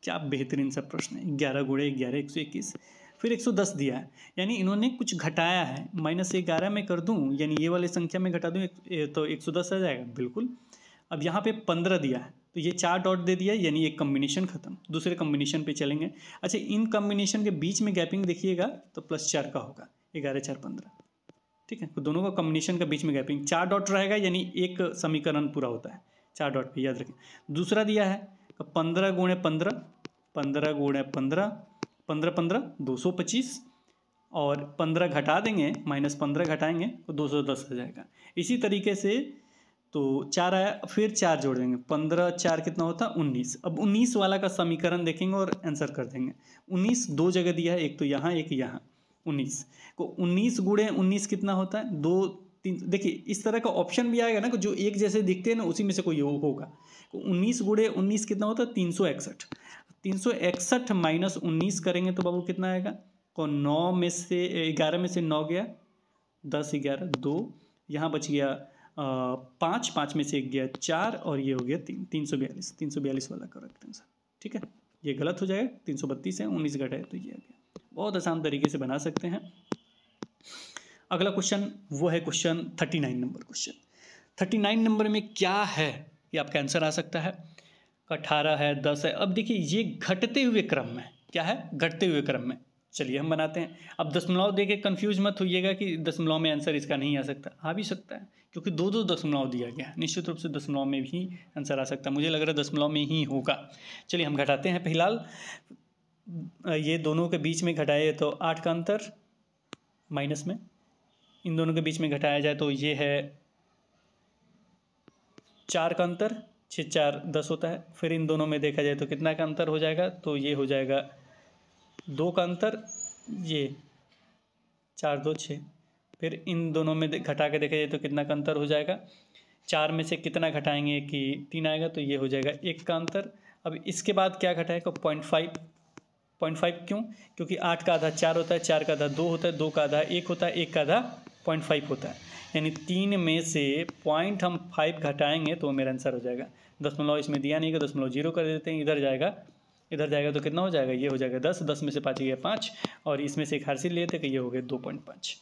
क्या बेहतरीन सा प्रश्न है। 11 गुणे 11 121, फिर 110 दिया है, यानी इन्होंने कुछ घटाया है। -11 में कर दूं यानी ये वाले संख्या में घटा दूं तो 110 आ जाएगा बिल्कुल। अब यहाँ पे 15 दिया है तो ये 4 डॉट दे दिया, यानी एक कम्बिनेशन खत्म, दूसरे कम्बिनेशन पे चलेंगे। अच्छा, इन कम्बिनेशन के बीच में गैपिंग देखिएगा तो +4 का होगा, 11 4 15, ठीक है। तो दोनों का कम्बिनेशन के बीच में गैपिंग 4 डॉट रहेगा, यानी एक समीकरण पूरा होता है 4 डॉट पे, याद रखें। दूसरा दिया है 15 गुणे 15 15 गुणे 15 15 15 225 और 15 घटा देंगे, -15 घटाएंगे तो 210 आ जाएगा। इसी तरीके से तो 4 आया, फिर 4 जोड़ देंगे, 15 4 कितना होता है 19। अब 19 वाला का समीकरण देखेंगे और आंसर कर देंगे। 19 दो जगह दिया है, एक तो यहाँ एक यहाँ, 19 को 19 गुणे 19 कितना होता है 2 3। देखिए इस तरह का ऑप्शन भी आएगा ना, जो एक जैसे दिखते हैं ना, उसी में से कोई होगा। 19 गुणे 19 कितना होता है 361। 361 माइनस 19 करेंगे तो बाबू कितना आएगा, तो 9 में से 11 में से 9 गया, 10 11 2, यहाँ बच गया 5 5 में से 1 गया 4 और ये हो गया 3 342 वाला करेक्ट आंसर, ठीक है। ये गलत हो जाएगा, 332 है, 19 घटाए तो ये आ गया। बहुत आसान तरीके से बना सकते हैं। अगला क्वेश्चन वो है क्वेश्चन 39 नंबर क्वेश्चन। 39 नंबर में क्या है, ये आपका आंसर आ सकता है। 18 है, 10 है। अब देखिए ये घटते हुए क्रम में, क्या है घटते हुए क्रम में। चलिए हम बनाते हैं। अब दशमलव देके कंफ्यूज मत होइएगा कि दशमलव में आंसर इसका नहीं आ सकता, आ भी सकता है, क्योंकि दो दो दशमलव दिया गया है। निश्चित रूप से दशमलव में भी आंसर आ सकता है, मुझे लग रहा है दशमलव में ही होगा। चलिए हम घटाते हैं। फिलहाल ये दोनों के बीच में घटाए तो 8 का अंतर, माइनस में इन दोनों के बीच में घटाया जाए तो ये है 4 का अंतर, 6 4 10 होता है। फिर इन दोनों में देखा जाए तो कितना का अंतर हो जाएगा, तो ये हो जाएगा 2 का अंतर, ये 4 2 6। फिर इन दोनों में घटा के देखा जाए तो कितना का अंतर हो जाएगा, 4 में से कितना घटाएंगे कि 3 आएगा, तो ये हो जाएगा 1 का अंतर। अब इसके बाद क्या घटाएगा, 0.5 क्यों? क्योंकि 8 का आधा 4 होता है, 4 का आधा 2 होता है, 2 का आधा 1 होता है, 1 का आधा 0.5 होता है। यानी 3 में से पॉइंट हम 5 घटाएंगे तो मेरा आंसर हो जाएगा। दशमलव इसमें दिया नहीं है, दशमलव 0 कर देते हैं, इधर जाएगा तो कितना हो जाएगा? ये हो जाएगा 10, 10 में से 5 गया 5, और इसमें से एक हासिल लेते कि ये हो गया 2.5,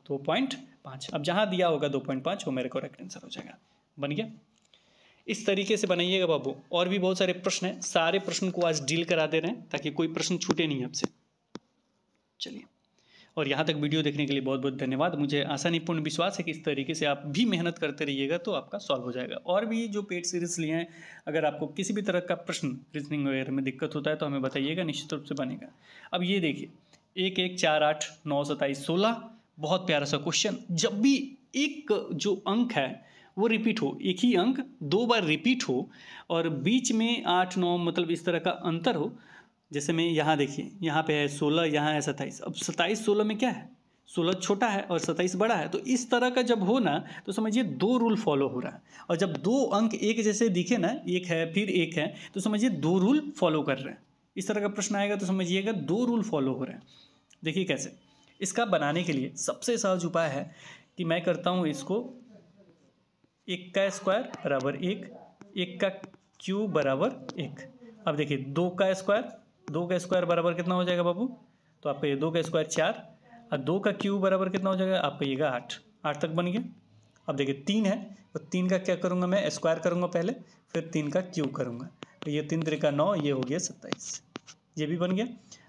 2.5। अब जहाँ दिया होगा 2.5 वो मेरे करेक्ट आंसर हो जाएगा। बन गया। इस तरीके से बनाइएगा बाबू। और भी बहुत सारे प्रश्न हैं, सारे प्रश्न को आज डील करा दे रहे हैं ताकि कोई प्रश्न छूटे नहीं आपसे। चलिए, और यहाँ तक वीडियो देखने के लिए बहुत बहुत धन्यवाद। मुझे आशा नहीं पूर्ण विश्वास है कि इस तरीके से आप भी मेहनत करते रहिएगा तो आपका सॉल्व हो जाएगा। और भी जो पेड सीरीज लिए हैं, अगर आपको किसी भी तरह का प्रश्न रीजनिंग वगैरह में दिक्कत होता है तो हमें बताइएगा, निश्चित रूप से बनेगा। अब ये देखिए 1 1 4 8 9 27 16, बहुत प्यारा सा क्वेश्चन। जब भी एक जो अंक है वो रिपीट हो, एक ही अंक 2 बार रिपीट हो और बीच में 8 9 मतलब इस तरह का अंतर हो, जैसे मैं यहाँ देखिए, यहाँ पे है 16, यहाँ है 27। अब 27 16 में क्या है? 16 छोटा है और 27 बड़ा है। तो इस तरह का जब हो ना तो समझिए 2 रूल फॉलो हो रहा है। और जब 2 अंक एक जैसे दिखे ना, एक है फिर एक है, तो समझिए 2 रूल फॉलो कर रहे हैं। इस तरह का प्रश्न आएगा तो समझिएगा 2 रूल फॉलो हो रहे हैं। देखिए कैसे। इसका बनाने के लिए सबसे सहज उपाय है कि मैं करता हूँ इसको 1 का स्क्वायर बराबर 1, 1 का क्यूब बराबर 1। अब देखिए 2 का स्क्वायर बराबर कितना हो जाएगा बाबू? तो आपका ये 2 का स्क्वायर 4, और 2 का क्यूब बराबर कितना हो जाएगा? आपका ये 8 तक बन गया। अब देखिए 3 है, तो 3 का क्या करूँगा मैं? स्क्वायर करूँगा पहले, फिर 3 का क्यूब करूँगा। तो ये 3 3 का 9, ये हो गया 27, ये भी बन गया।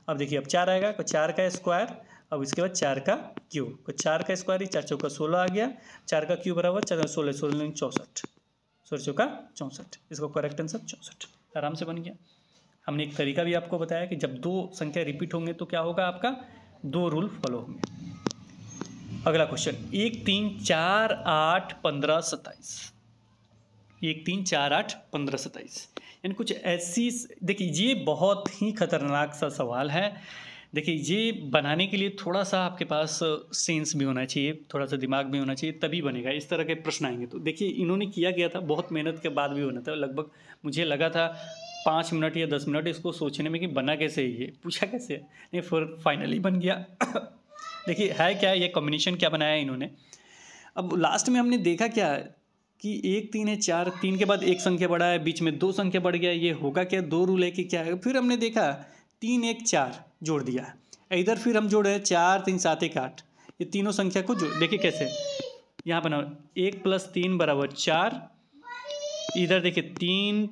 अब देखिए अब 4 आएगा, तो 4 का स्क्वायर, अब इसके बाद 4 का क्यूब, तो 4 का स्क्वायर ही 4 चौका 16 आ गया, 4 का क्यूब बराबर 4 16 16 64, 16 चौका 64, इसको करेक्ट आंसर 64 आराम से बन गया। हमने एक तरीका भी आपको बताया कि जब 2 संख्या रिपीट होंगे तो क्या होगा? आपका 2 रूल फॉलो होंगे। अगला क्वेश्चन 1 3 4 8 15 27, 1 3 4 8 15 27, यानी कुछ ऐसी। देखिए ये बहुत ही खतरनाक सा सवाल है। देखिए ये बनाने के लिए थोड़ा सा आपके पास सेंस भी होना चाहिए, थोड़ा सा दिमाग भी होना चाहिए, तभी बनेगा। इस तरह के प्रश्न आएंगे तो देखिए इन्होंने किया गया था, बहुत मेहनत के बाद भी होना था। लगभग मुझे लगा था 5 मिनट या 10 मिनट इसको सोचने में कि बना कैसे है, ये पूछा कैसे है, नहीं फिर फाइनली बन गया। देखिए है क्या, ये कॉम्बिनेशन क्या बनाया इन्होंने। अब लास्ट में हमने देखा क्या कि 1 3 है 4, 3 के बाद एक संख्या बढ़ा है, बीच में 2 संख्या बढ़ गया, ये होगा क्या? 2 रूल है कि क्या है? फिर हमने देखा 3 1 4 जोड़ दिया है, इधर फिर हम जोड़े 4 3 7 1 8, ये तीनों संख्या को जोड़। देखिए कैसे यहाँ बना 1 + 3 बराबर 4, इधर देखिए 1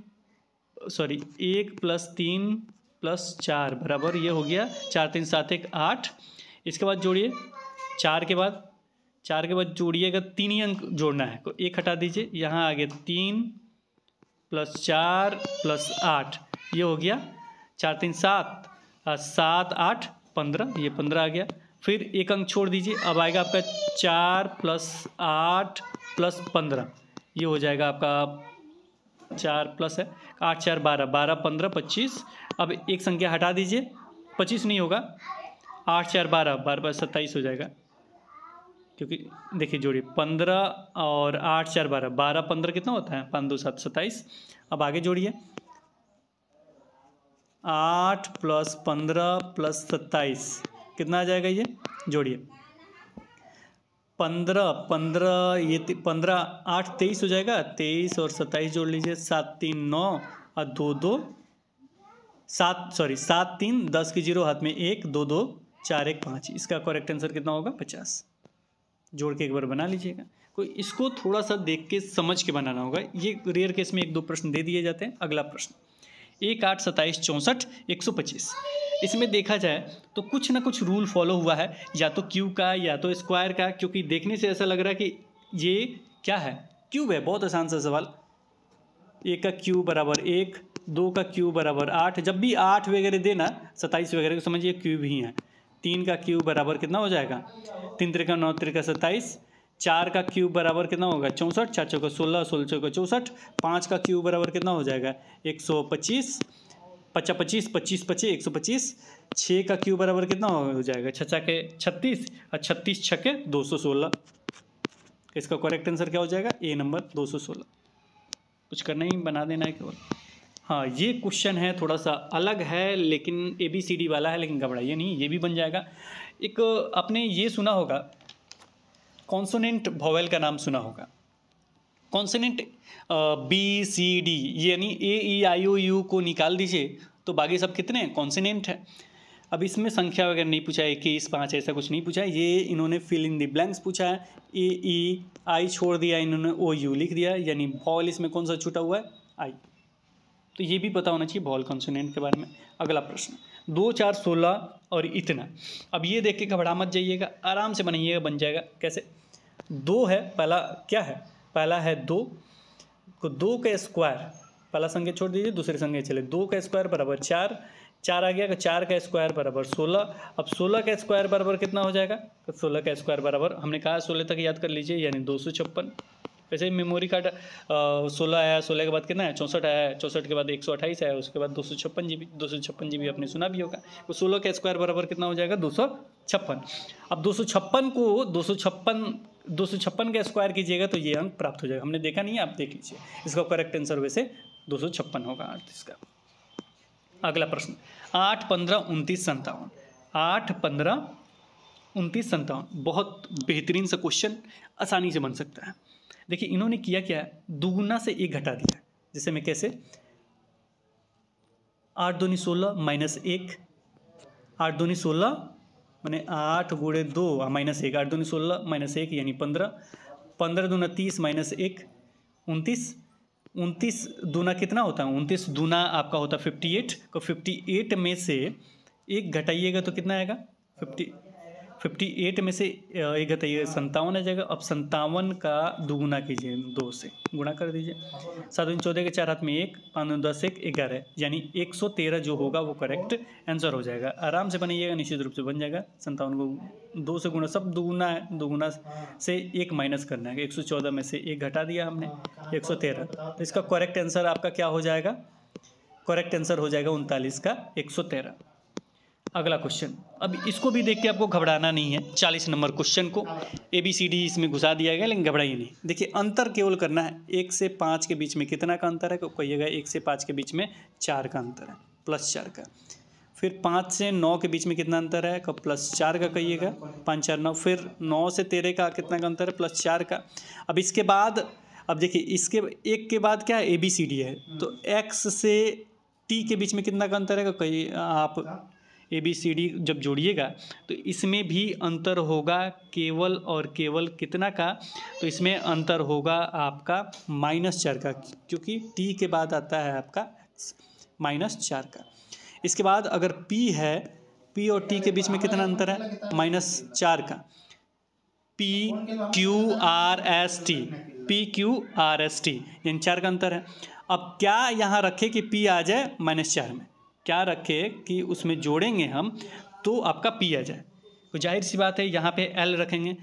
+ 3 + 4 बराबर ये हो गया 4 3 7 1 8। इसके बाद जोड़िए 4 के बाद जोड़िएगा, 3 ही अंक जोड़ना है, तो 1 हटा दीजिए, यहाँ आ गया 3 + 4 + 8, ये हो गया 4 3 7 7 8 15, ये 15 आ गया। फिर एक अंक छोड़ दीजिए, अब आएगा आपका 4 + 8 + 15, ये हो जाएगा आपका 4 प्लस है 8 4 12 12 15 25। अब एक संख्या हटा दीजिए, 25 नहीं होगा, 8 4 12 12 27 हो जाएगा, क्योंकि देखिए जोड़िए 15 और 8 4 12 12 15 कितना होता है? 5 2 7 27। अब आगे जोड़िए 8 + 15 + 27 कितना आ जाएगा? ये जोड़िए 15 15, ये 15 8 23 हो जाएगा, 23 और 27 जोड़ लीजिए, 7 3 9 और 2 2 7 3 10 की 0 हाथ में 1 2 2 4 1 5, इसका करेक्ट आंसर कितना होगा? 50। जोड़ के एक बार बना लीजिएगा। कोई इसको थोड़ा सा देख के समझ के बनाना होगा। ये रेयर केस में 1 2 प्रश्न दे दिए जाते हैं। अगला प्रश्न 1 8 27 64 125, इसमें देखा जाए तो कुछ ना कुछ रूल फॉलो हुआ है, या तो क्यूब का या तो स्क्वायर का, क्योंकि देखने से ऐसा लग रहा है कि ये क्या है? क्यूब है। बहुत आसान सा सवाल। 1 का क्यूब बराबर 1, 2 का क्यूब बराबर 8, जब भी 8 वगैरह देना 27 वगैरह को समझिए क्यूब ही है। 3 का क्यूब बराबर कितना हो जाएगा? 3 3 9 3 27। 4 का क्यूब बराबर कितना होगा? 64, 4 चौका 16 16 चौका 64। 5 का क्यूब बराबर कितना हो जाएगा? 125, 25 25 25 125। 6 का क्यूब बराबर कितना हो जाएगा? 6 के 36 और 36 छके 216। इसका करेक्ट आंसर क्या हो जाएगा? ए नंबर 216। कुछ करना ही, बना देना है केवल। हाँ, ये क्वेश्चन है, थोड़ा सा अलग है, लेकिन ABCD वाला है, लेकिन घबराइए नहीं, ये भी बन जाएगा। एक आपने ये सुना होगा, कॉन्सोनेंट वॉवेल का नाम सुना होगा। कॉन्सोनेंट BCD यानी AEIOU को निकाल दीजिए तो बाकी सब कितने हैं, कॉन्सोनेंट है। अब इसमें संख्या वगैरह नहीं पूछा है, 21, 5 ऐसा कुछ नहीं पूछा है, ये इन्होंने फिल इन द ब्लैंक्स पूछा है। AEI छोड़ दिया इन्होंने, OU लिख दिया, यानी वॉवेल इसमें कौन सा छूटा हुआ है, आई। तो ये भी पता होना चाहिए वॉवेल कॉन्सोनेंट के बारे में। अगला प्रश्न, 2, 4, 16 और इतना। अब ये देख के घबरा मत जाइएगा, आराम से बनाइएगा, बन जाएगा। कैसे, 2 है, पहला क्या है, पहला है 2 को 2 का स्क्वायर, पहला संख्या छोड़ दीजिए, दूसरे संख्या चले, 2 का स्क्वायर बराबर 4, 4 आ गया, तो 4 का स्क्वायर बराबर 16। अब 16 का स्क्वायर बराबर कितना हो जाएगा, तो 16 का स्क्वायर बराबर हमने कहा 16 तक याद कर लीजिए, यानी 256। वैसे मेमोरी कार्ड 16 आया, 16 के बाद कितना है, 64 आया है, 64 के बाद 128 आया, उसके बाद 256 GB, 256 GB आपने सुना भी होगा। तो 16 का स्क्वायर बराबर कितना हो जाएगा, 256। अब 256 को 256 का स्क्वायर कीजिएगा तो ये अंक प्राप्त हो जाएगा। हमने देखा नहीं है, आप देख लीजिए। इसका करेक्ट आंसर वैसे 256 होगा इसका। अगला प्रश्न, 8, 15, 29, 57। 8, 15, 29, 57 बहुत बेहतरीन सा क्वेश्चन, आसानी से बन सकता है। देखिए इन्होंने किया क्या है, दुगुना से 1 घटा दिया। जैसे मैं कैसे, 8 दूनी 16 माइनस 1, 8 दूनी 16 मैंने 8 गुणे 2 माइनस 1, 8 दूनी 16 माइनस 1 यानी 15, 15 दूना 30 माइनस 1 29, 29 दूना कितना होता है, 29 दूना आपका होता है 58। तो 58 में से 1 घटाइएगा तो कितना आएगा, 58 में से 1 घटाइएगा 57 आ जाएगा। अब 57 का दुगुना कीजिए, 2 से गुणा कर दीजिए, 7 दूनी 14 के 4 हाथ में 1, 5 दूनी 10 1 11, यानी 113 जो होगा वो करेक्ट आंसर हो जाएगा। आराम से बनाइएगा, निश्चित रूप से बन जाएगा। 57 को 2 से गुणा, सब दुगुना है, दुगुना से 1 माइनस करना है, 114 में से 1 घटा दिया हमने, 113। तो इसका करेक्ट आंसर आपका क्या हो जाएगा, करेक्ट आंसर हो जाएगा 39 का 113। अगला क्वेश्चन, अब इसको भी देख के आपको घबराना नहीं है। 40 नंबर क्वेश्चन को ABCD इसमें घुसा दिया गया, लेकिन घबराइए नहीं। देखिए अंतर केवल करना है, 1 से 5 के बीच में कितना का अंतर है, तो कहिएगा 1 से 5 के बीच में 4 का अंतर है, +4 का। फिर 5 से 9 के बीच में कितना अंतर है, कब +4 का कहिएगा, 5 4 9। फिर 9 से 13 का कितना का अंतर है, +4 का। अब इसके बाद, अब देखिए इसके एक के बाद क्या है, ABCD है, तो X से T के बीच में कितना का अंतर है, कहिए आप ABCD जब जोड़िएगा तो इसमें भी अंतर होगा केवल और केवल कितना का, तो इसमें अंतर होगा आपका -4 का, क्योंकि T के बाद आता है आपका -4 का। इसके बाद अगर P है, P और T के बीच में कितना अंतर है, -4 का, PQRST, PQRST यानी 4 का अंतर है। अब क्या यहाँ रखे कि P आ जाए -4 में, क्या रखे कि उसमें जोड़ेंगे हम तो आपका P आ जाए, तो जाहिर सी बात है यहाँ पे L रखेंगे,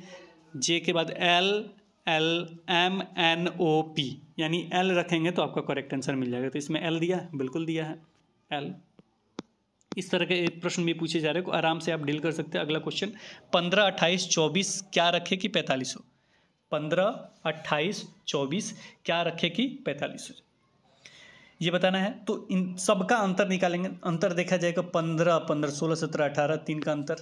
J के बाद L LMNOP यानी L रखेंगे तो आपका करेक्ट आंसर मिल जाएगा। तो इसमें L दिया है, बिल्कुल दिया है L। इस तरह के प्रश्न भी पूछे जा रहे हैं, को आराम से आप डील कर सकते हैं। अगला क्वेश्चन, 15, 28, 24 क्या रखे कि 45 हो, 15, 28, 24 क्या रखे कि 45 हो, ये बताना है। तो इन सब का अंतर निकालेंगे। अंतर देखा जाएगा 15, 15, 16, 17, 18, 3 का अंतर।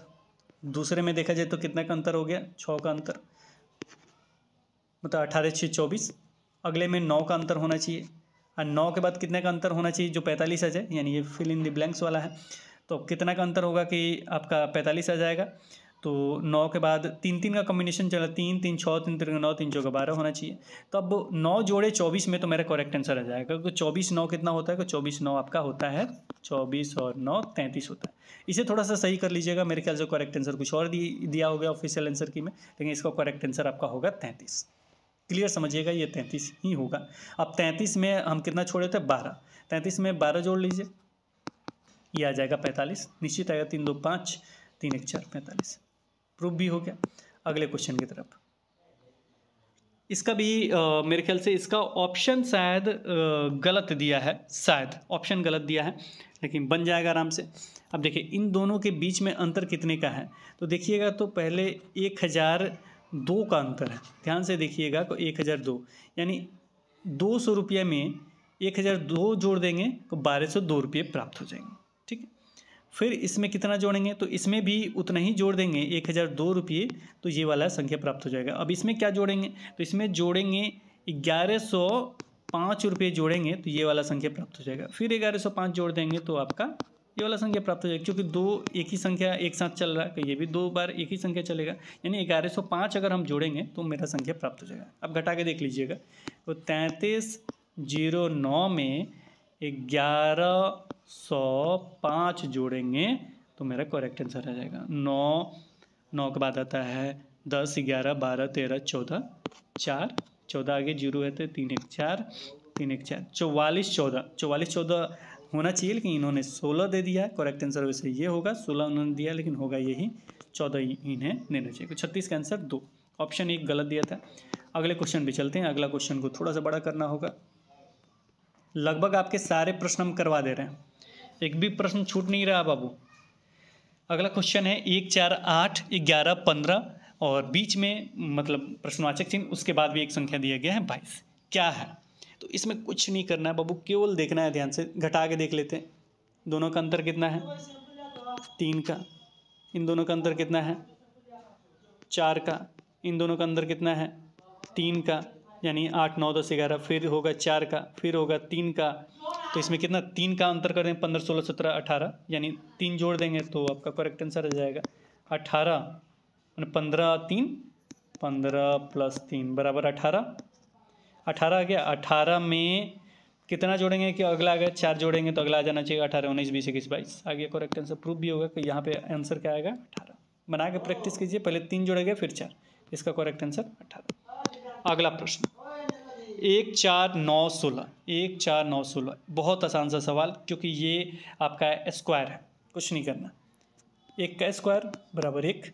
दूसरे में देखा जाए तो कितना का अंतर हो गया, 6 का अंतर, मतलब 18, 6, 24। अगले में 9 का अंतर होना चाहिए, और 9 के बाद कितने का अंतर होना चाहिए, जो 45 आ जाए, यानी ये फिल इन द ब्लैंक्स वाला है। तो कितना का अंतर होगा कि आपका 45 आ जाएगा। तो 9 के बाद 3 3 का कॉम्बिनेशन चला, 3 3 6, 3 3 9, 3 4 12 होना चाहिए। तो अब 9 जोड़े 24 में तो मेरा करेक्ट आंसर आ जाएगा, क्योंकि 24 9 कितना होता है, कि 24 9 आपका होता है 24 और 9 33 होता है। इसे थोड़ा सा सही कर लीजिएगा, मेरे ख्याल से करेक्ट आंसर कुछ और दिया हो गया ऑफिशियल आंसर की में, लेकिन इसका करेक्ट आंसर आपका होगा 33। क्लियर समझिएगा, ये 33 ही होगा। अब 33 में हम कितना छोड़े थे, 12, 33 में 12 जोड़ लीजिए, ये आ जाएगा 45, निश्चित आएगा। 3 2 5, 3 1 4, 45। प्रूफ भी हो गया। अगले क्वेश्चन की तरफ, इसका भी मेरे ख्याल से इसका ऑप्शन शायद गलत दिया है, शायद ऑप्शन गलत दिया है, लेकिन बन जाएगा आराम से। अब देखिए इन दोनों के बीच में अंतर कितने का है, तो देखिएगा तो पहले 1002 का अंतर है, ध्यान से देखिएगा। तो 1002 यानी 200 रुपये में 1002 जोड़ देंगे तो 1202 रुपये प्राप्त हो जाएंगे। ठीक है, फिर इसमें कितना जोड़ेंगे तो इसमें भी उतना ही जोड़ देंगे 1002 रुपये, तो ये वाला संख्या प्राप्त हो जाएगा। अब इसमें क्या जोड़ेंगे तो इसमें जोड़ेंगे 1105 रुपये जोड़ेंगे तो ये वाला संख्या प्राप्त हो जाएगा। फिर 1105 जोड़ देंगे तो आपका ये वाला संख्या प्राप्त हो जाएगा, क्योंकि दो एक ही संख्या एक साथ चल रहा है तो ये भी 2 बार एक ही संख्या चलेगा, यानी 1105 अगर हम जोड़ेंगे तो मेरा संख्या प्राप्त हो जाएगा। अब घटा के देख लीजिएगा तो 3309 में 1105 जोड़ेंगे तो मेरा करेक्ट आंसर आ जाएगा। 9 के बाद आता है 10, 11, 12, 13, 14, 4, 14 आगे 0 है तो 3 1 4, 3 1 4, 44 14, 44 14 होना चाहिए लेकिन इन्होंने 16 दे दिया है। करेक्ट आंसर वैसे ये होगा, 16 उन्होंने दिया लेकिन होगा यही 14 इन्हें देना चाहिए। 36 का आंसर 2, ऑप्शन 1 गलत दिया था। अगले क्वेश्चन पे चलते हैं। अगला क्वेश्चन को थोड़ा सा बड़ा करना होगा। लगभग आपके सारे प्रश्न हम करवा दे रहे हैं, एक भी प्रश्न छूट नहीं रहा बाबू। अगला क्वेश्चन है 1 4 8 11 15 और बीच में मतलब प्रश्नवाचक चिन्ह, उसके बाद भी एक संख्या दिया गया है 22। क्या है तो इसमें कुछ नहीं करना है बाबू, केवल देखना है ध्यान से। घटा के देख लेते हैं, दोनों का अंतर कितना है 3 का, इन दोनों का अंतर कितना है 4 का, इन दोनों का अंतर कितना है 3 का, यानी 8 9 10 11, फिर होगा 4 का, फिर होगा 3 का, तो इसमें कितना 3 का अंतर कर दें 15 16 17 18, यानी 3 जोड़ देंगे तो आपका करेक्ट आंसर आ जाएगा 18, 15 3 15 प्लस 3 बराबर 18 आ गया। 18 में कितना जोड़ेंगे कि अगला आ गया 4 जोड़ेंगे तो अगला आ जाना चाहिए 18 19 20 21 22 आ गया। करेक्ट आंसर प्रूफ भी होगा कि यहाँ पे आंसर क्या आएगा 18। बना के प्रैक्टिस कीजिए, पहले 3 जोड़ेगा फिर 4, इसका करेक्ट आंसर 18। अगला प्रश्न 1 4 9 16, 1 4 9 16 बहुत आसान सा सवाल, क्योंकि ये आपका स्क्वायर है, कुछ नहीं करना। 1 का स्क्वायर बराबर 1,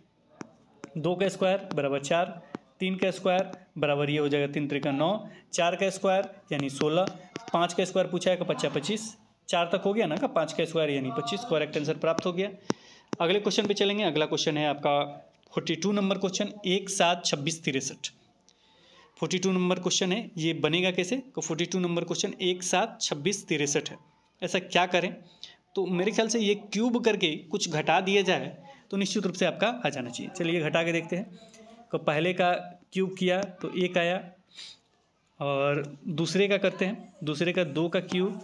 2 का स्क्वायर बराबर 4, 3 का स्क्वायर बराबर ये हो जाएगा 3 3 9, 4 का स्क्वायर यानी 16, 5 का स्क्वायर पूछा है का 50 25, 4 तक हो गया ना का 5 का स्क्वायर यानी 25। करेक्ट आंसर प्राप्त हो गया। अगले क्वेश्चन पे चलेंगे। अगला क्वेश्चन है आपका 42 नंबर क्वेश्चन 1 7 26 63। 42 नंबर क्वेश्चन है, ये बनेगा कैसे तो 42 नंबर क्वेश्चन 1 7 26 63 है। ऐसा क्या करें तो मेरे ख्याल से ये क्यूब करके कुछ घटा दिया जाए तो निश्चित रूप से आपका आ जाना चाहिए। चलिए घटा के देखते हैं। तो पहले का क्यूब किया तो 1 आया, और दूसरे का करते हैं, दूसरे का 2 का क्यूब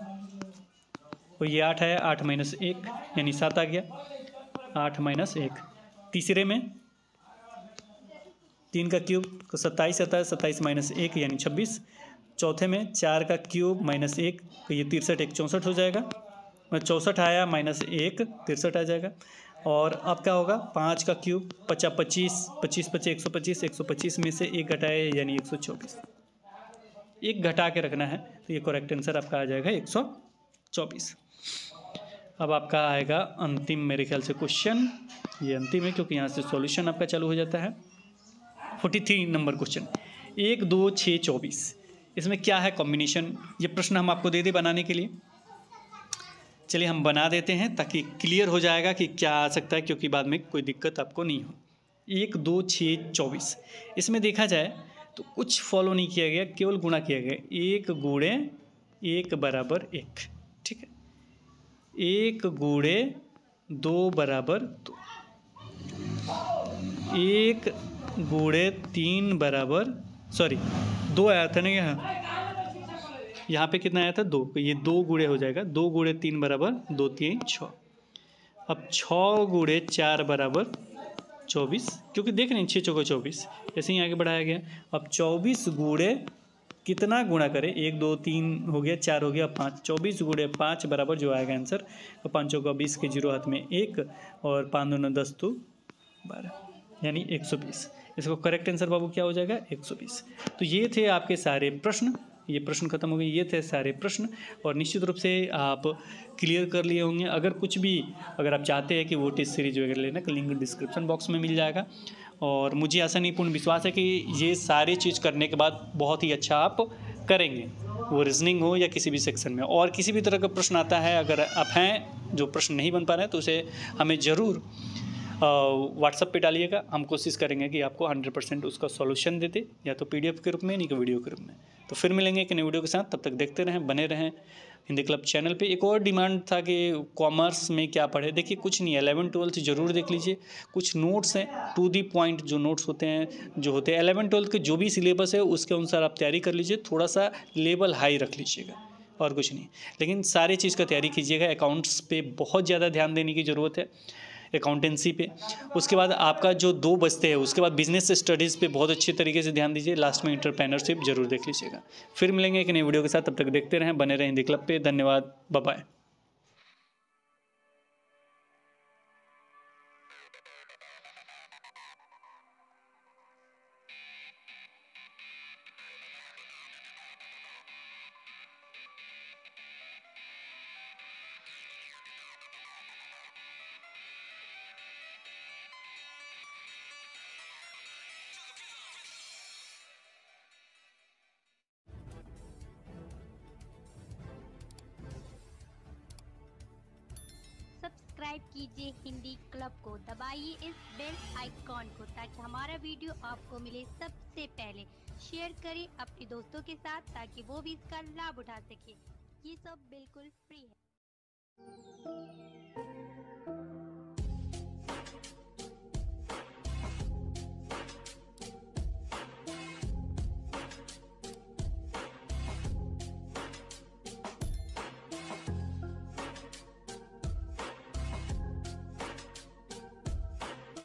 तो ये 8 आया, 8 माइनस 1 यानी 7 आ गया, 8 माइनस 1। तीसरे में 3 का क्यूब तो 27 आता है, 27 माइनस 1 यानी 26। चौथे में 4 का क्यूब माइनस 1 तो ये 63 1 64 हो जाएगा, 64 आया माइनस 1 63 आ जाएगा। और अब क्या होगा 5 का क्यूब 50 25 25 25 125, 125 में से 1 घटाए यानी 124, 1 घटा के रखना है तो ये करेक्ट आंसर आपका आ जाएगा 124। अब आपका आएगा अंतिम मेरे ख्याल से क्वेश्चन, ये अंतिम है क्योंकि यहाँ से सॉल्यूशन आपका चालू हो जाता है। 43 नंबर क्वेश्चन 1 2 6 24, इसमें क्या है कॉम्बिनेशन, ये प्रश्न हम आपको दे बनाने के लिए। चलिए हम बना देते हैं ताकि क्लियर हो जाएगा कि क्या आ सकता है, क्योंकि बाद में कोई दिक्कत आपको नहीं हो। 1 2 6 24, इसमें देखा जाए तो कुछ फॉलो नहीं किया गया, केवल गुणा किया गया। 1 गुणे 1 बराबर 1, ठीक है। 1 गुणे 2 बराबर 2, 1 गुणे 3 बराबर 2 आया था ना, यहाँ पे कितना आया था 2, तो ये 2 गुणे हो जाएगा। 2 गुणे 3 बराबर 2 3 6। अब 6 गुणे 4 बराबर 24, क्योंकि देख रहे हैं 6 चौको 24, ऐसे ही आगे बढ़ाया गया। अब 24 गुणे कितना गुणा करें, 1 2 3 हो गया, 4 हो गया, 5, 24 गुणे 5 बराबर जो आएगा आंसर तो 5 चौका 20 के 0 हाथ में 1 और 5 2 10 तो 12 यानी 120। इसको करेक्ट आंसर बाबू क्या हो जाएगा 120। तो ये थे आपके सारे प्रश्न, ये प्रश्न खत्म हो गए, ये थे सारे प्रश्न और निश्चित रूप से आप क्लियर कर लिए होंगे। अगर कुछ भी अगर आप चाहते हैं कि वो टेस्ट सीरीज वगैरह लेना, लिंक डिस्क्रिप्शन बॉक्स में मिल जाएगा। और मुझे आसानीपूर्ण विश्वास है कि ये सारी चीज़ करने के बाद बहुत ही अच्छा आप करेंगे, वो रीजनिंग हो या किसी भी सेक्शन में। और किसी भी तरह का प्रश्न आता है, अगर आप हैं जो प्रश्न नहीं बन पा रहे हैं तो उसे हमें ज़रूर व्हाट्सअप पे डालिएगा। हम कोशिश करेंगे कि आपको 100% उसका सॉल्यूशन दे दे, या तो PDF के रूप में, नहीं तो वीडियो के रूप में। तो फिर मिलेंगे एक नई वीडियो के साथ, तब तक देखते रहें, बने रहें हिंदी क्लब चैनल पे। एक और डिमांड था कि कॉमर्स में क्या पढ़े। देखिए कुछ नहीं, 11-12 ज़रूर देख लीजिए। कुछ नोट्स हैं टू दी पॉइंट, जो नोट्स होते हैं, जो होते हैं 11-12 के जो भी सिलेबस है उसके अनुसार आप तैयारी कर लीजिए। थोड़ा सा लेवल हाई रख लीजिएगा और कुछ नहीं, लेकिन सारी चीज़ का तैयारी कीजिएगा। अकाउंट्स पे बहुत ज़्यादा ध्यान देने की ज़रूरत है, अकाउंटेंसी पे। उसके बाद आपका जो 2 बचते हैं, उसके बाद बिजनेस स्टडीज़ पे बहुत अच्छे तरीके से ध्यान दीजिए। लास्ट में एंटरप्रेन्योरशिप जरूर देख लीजिएगा। फिर मिलेंगे एक नई वीडियो के साथ, तब तक देखते रहें, बने रहें हिंदी क्लब पे। धन्यवाद, बाय बाय। सब्सक्राइब कीजिए हिंदी क्लब को, दबाइए इस बेल आइकॉन को ताकि हमारा वीडियो आपको मिले सबसे पहले। शेयर करें अपने दोस्तों के साथ ताकि वो भी इसका लाभ उठा सके। ये सब बिल्कुल फ्री है।